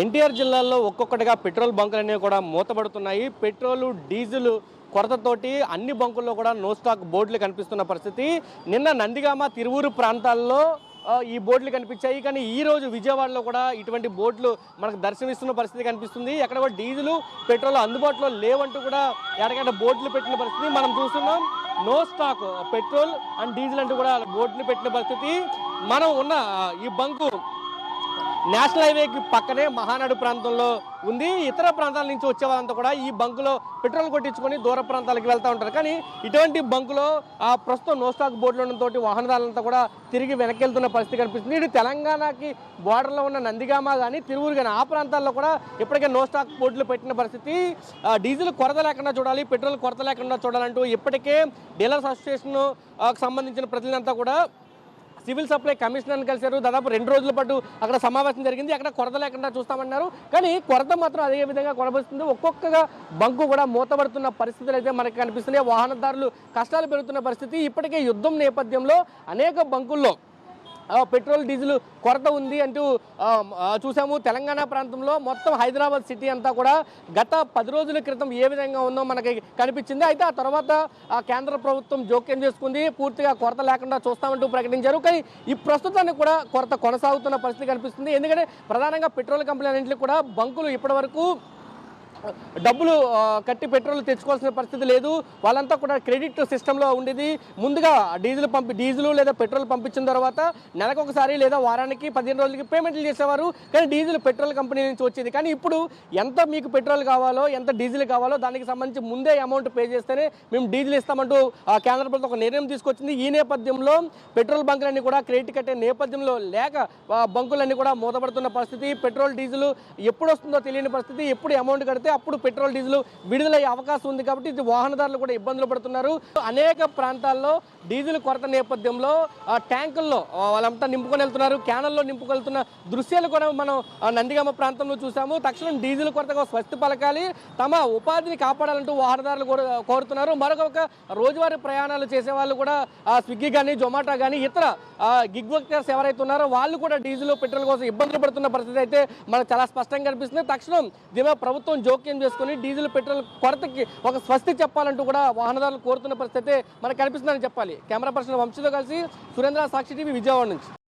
ఎన్టీఆర్ జిల్లాలో ఒక్కొక్కటిగా పెట్రోల్ బంకులన్నీ కూడా మూతపడుతున్నాయి. పెట్రోలు, డీజిల్ కొరతతోటి అన్ని బంకుల్లో కూడా నో స్టాక్ బోర్డులు కనిపిస్తున్న పరిస్థితి. నిన్న నందిగామ, తిరువూరు ప్రాంతాల్లో ఈ బోర్డులు కనిపించాయి. కానీ ఈ రోజు విజయవాడలో కూడా ఇటువంటి బోర్డులు మనకు దర్శనమిస్తున్న పరిస్థితి కనిపిస్తుంది. ఎక్కడ కూడా డీజిల్, పెట్రోల్ అందుబాటులో లేవంటూ కూడా ఎక్కడికక్కడ బోర్డులు పెట్టిన పరిస్థితి మనం చూస్తున్నాం. No stock petrol and diesel అంటూ కూడా బోర్డులు పెట్టిన పరిస్థితి. మనం ఉన్న ఈ బంకు నేషనల్ హైవేకి పక్కనే మహానాడు ప్రాంతంలో ఉంది. ఇతర ప్రాంతాల నుంచి వచ్చే వాళ్ళంతా కూడా ఈ బంకులో పెట్రోల్ కొట్టించుకొని దూర ప్రాంతాలకు వెళ్తూ ఉంటారు. కానీ ఇటువంటి బంకులో ప్రస్తుతం నో స్టాక్ బోర్డులు ఉండడంతో వాహనదారులంతా కూడా తిరిగి వెనక్కి వెళ్తున్న పరిస్థితి కనిపిస్తుంది. ఇటు తెలంగాణకి బార్డర్లో ఉన్న నందిగామ కానీ, తిరువూరు కానీ ఆ ప్రాంతాల్లో కూడా ఇప్పటికే నో స్టాక్ బోర్డులు పెట్టిన పరిస్థితి. డీజిల్ కొరత లేకుండా చూడాలి, పెట్రోల్ కొరత లేకుండా చూడాలంటూ ఇప్పటికే డీలర్స్ అసోసియేషన్ సంబంధించిన ప్రతినిధులంతా కూడా సివిల్ సప్లై కమిషనర్ని కలిశారు. దాదాపు 2 రోజుల పాటు అక్కడ సమావేశం జరిగింది. అక్కడ కొరత లేకుండా చూస్తామన్నారు. కానీ కొరత మాత్రం అదే విధంగా కొనబడుతుంది. ఒక్కొక్కగా బంకు కూడా మూతపడుతున్న పరిస్థితులు అయితే మనకి కనిపిస్తున్నాయి. వాహనదారులు కష్టాలు పెరుగుతున్న పరిస్థితి. ఇప్పటికే యుద్ధం నేపథ్యంలో అనేక బంకుల్లో పెట్రోల్, డీజిల్ కొరత ఉంది అంటూ చూసాము. తెలంగాణ ప్రాంతంలో మొత్తం హైదరాబాద్ సిటీ అంతా కూడా గత 10 రోజుల క్రితం ఏ విధంగా ఉందో మనకి కనిపించింది. అయితే ఆ తర్వాత కేంద్ర ప్రభుత్వం జోక్యం చేసుకుంది, పూర్తిగా కొరత లేకుండా చూస్తామంటూ ప్రకటించారు. కానీ ఈ ప్రస్తుతానికి కూడా కొరత కొనసాగుతున్న పరిస్థితి కనిపిస్తుంది. ఎందుకంటే ప్రధానంగా పెట్రోల్ కంపెనీలన్నింటికి కూడా బంకులు ఇప్పటివరకు డబ్బులు కట్టి పెట్రోల్ తెచ్చుకోవాల్సిన పరిస్థితి లేదు. వాళ్ళంతా కూడా క్రెడిట్ సిస్టంలో ఉండేది. ముందుగా డీజిల్ లేదా పెట్రోల్ పంపించిన తర్వాత నెలకొకసారి లేదా వారానికి 15 రోజులకి పేమెంట్లు చేసేవారు. కానీ డీజిల్ పెట్రోల్ కంపెనీ నుంచి వచ్చేది. కానీ ఇప్పుడు ఎంత మీకు పెట్రోల్ కావాలో, ఎంత డీజిల్ కావాలో దానికి సంబంధించి ముందే అమౌంట్ పే చేస్తేనే మేము డీజిల్ ఇస్తామంటూ కేంద్ర ప్రభుత్వం ఒక నిర్ణయం తీసుకొచ్చింది. ఈ నేపథ్యంలో పెట్రోల్ బంకులన్నీ కూడా క్రెడిట్ కట్టే నేపథ్యంలో లేక బంకులన్నీ కూడా మూతపడుతున్న పరిస్థితి. పెట్రోల్, డీజిల్ ఎప్పుడు వస్తుందో తెలియని పరిస్థితి. ఎప్పుడు అమౌంట్ కడితే అప్పుడు పెట్రోల్, డీజిల్ విడుదలయ్యే అవకాశం ఉంది. కాబట్టి ఇది వాహనదారులు కూడా ఇబ్బందులు పడుతున్నారు. అనేక ప్రాంతాల్లో డీజిల్ కొరత నేపథ్యంలో ట్యాంకుల్లో వాళ్ళంతా నింపుకొని వెళ్తున్నారు. క్యానల్లో నింపుకెళ్తున్న దృశ్యాలు కూడా మనం నందిగామ ప్రాంతంలో చూసాము. తక్షణం డీజిల్ కొరతగా స్వస్తి పలకాలి, తమ ఉపాధిని కాపాడాలంటూ వాహనదారులు కోరుతున్నారు. మరొక రోజువారీ ప్రయాణాలు చేసే వాళ్ళు కూడా స్విగ్గీ కానీ, జొమాటో కానీ ఇతర గిగ్ వర్కర్స్ ఎవరైతే ఉన్నారో వాళ్ళు కూడా డీజిల్, పెట్రోల్ కోసం ఇబ్బందులు పడుతున్న పరిస్థితి అయితే మనకు చాలా స్పష్టంగా కనిపిస్తుంది. తక్షణం దీని ప్రభుత్వం జోక్యం చేసుకుని డీజిల్, పెట్రోల్ కొరతకి ఒక స్వస్తి చెప్పాలంటూ కూడా వాహనదారులు కోరుతున్న పరిస్థితి మనకు కనిపిస్తుందని చెప్పాలి. కెమెరా పర్సన్ వంశీతో కలిసి సురేంద్ర, సాక్షి టీవీ, విజయవాడ నుంచి.